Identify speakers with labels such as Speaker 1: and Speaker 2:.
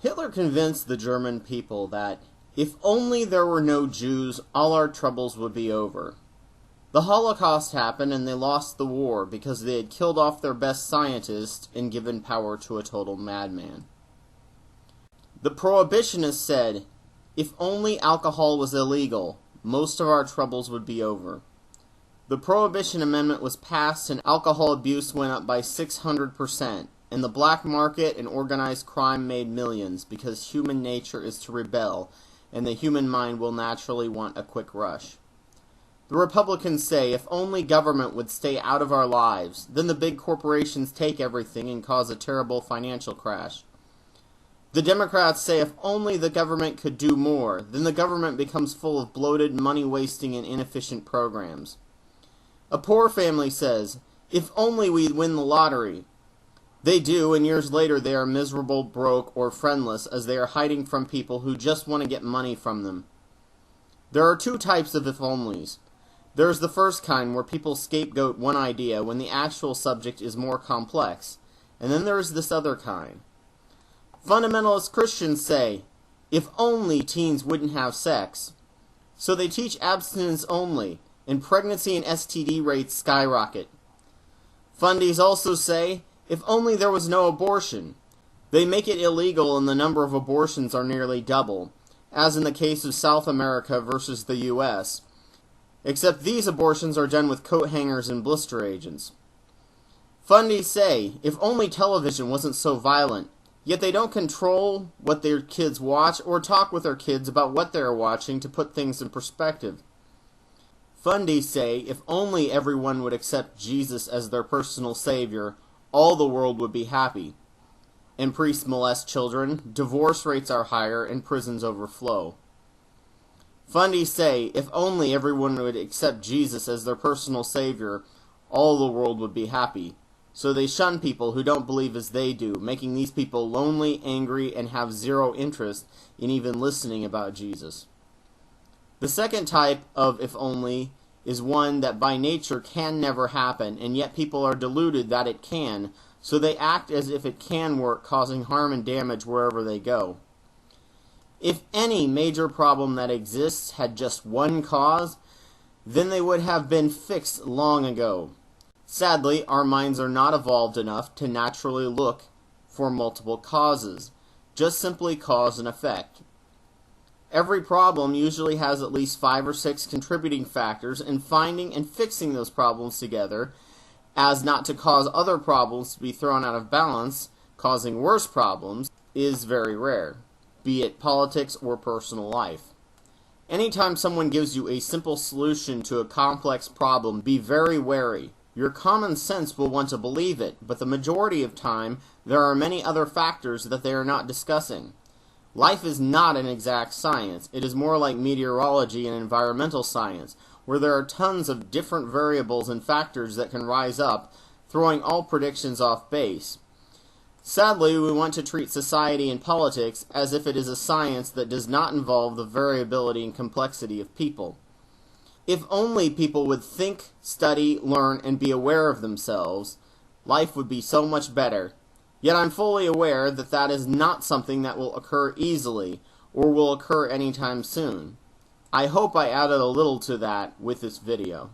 Speaker 1: Hitler convinced the German people that if only there were no Jews, all our troubles would be over. The Holocaust happened and they lost the war because they had killed off their best scientists and given power to a total madman. The Prohibitionists said, if only alcohol was illegal, most of our troubles would be over. The Prohibition Amendment was passed and alcohol abuse went up by 600%, and the black market and organized crime made millions because human nature is to rebel, and the human mind will naturally want a quick rush. The Republicans say if only government would stay out of our lives, then the big corporations take everything and cause a terrible financial crash. The Democrats say if only the government could do more, then the government becomes full of bloated, money-wasting, and inefficient programs. A poor family says, if only we win the lottery. They do, and years later they are miserable, broke, or friendless as they are hiding from people who just want to get money from them. There are two types of if-onlys. There's the first kind where people scapegoat one idea when the actual subject is more complex, and then there is this other kind. Fundamentalist Christians say, if only teens wouldn't have sex. So they teach abstinence only, and pregnancy and STD rates skyrocket. Fundies also say, if only there was no abortion. They make it illegal and the number of abortions are nearly double, as in the case of South America versus the US. Except these abortions are done with coat hangers and blister agents. Fundies say, if only television wasn't so violent, yet they don't control what their kids watch or talk with their kids about what they are watching to put things in perspective. Fundies say, if only everyone would accept Jesus as their personal savior, all the world would be happy. And priests molest children, divorce rates are higher, and prisons overflow. Fundies say, if only everyone would accept Jesus as their personal savior, all the world would be happy. So they shun people who don't believe as they do, making these people lonely, angry, and have zero interest in even listening about Jesus. The second type of if only is one that by nature can never happen, and yet people are deluded that it can, so they act as if it can work, causing harm and damage wherever they go. If any major problem that exists had just one cause, then they would have been fixed long ago. Sadly, our minds are not evolved enough to naturally look for multiple causes, just simply cause and effect. Every problem usually has at least 5 or 6 contributing factors, and finding and fixing those problems together as not to cause other problems to be thrown out of balance, causing worse problems, is very rare, be it politics or personal life. Anytime someone gives you a simple solution to a complex problem, be very wary. Your common sense will want to believe it, but the majority of time there are many other factors that they are not discussing. Life is not an exact science. It is more like meteorology and environmental science, where there are tons of different variables and factors that can rise up, throwing all predictions off base. Sadly, we want to treat society and politics as if it is a science that does not involve the variability and complexity of people. If only people would think, study, learn, and be aware of themselves, life would be so much better. Yet I'm fully aware that that is not something that will occur easily, or will occur anytime soon. I hope I added a little to that with this video.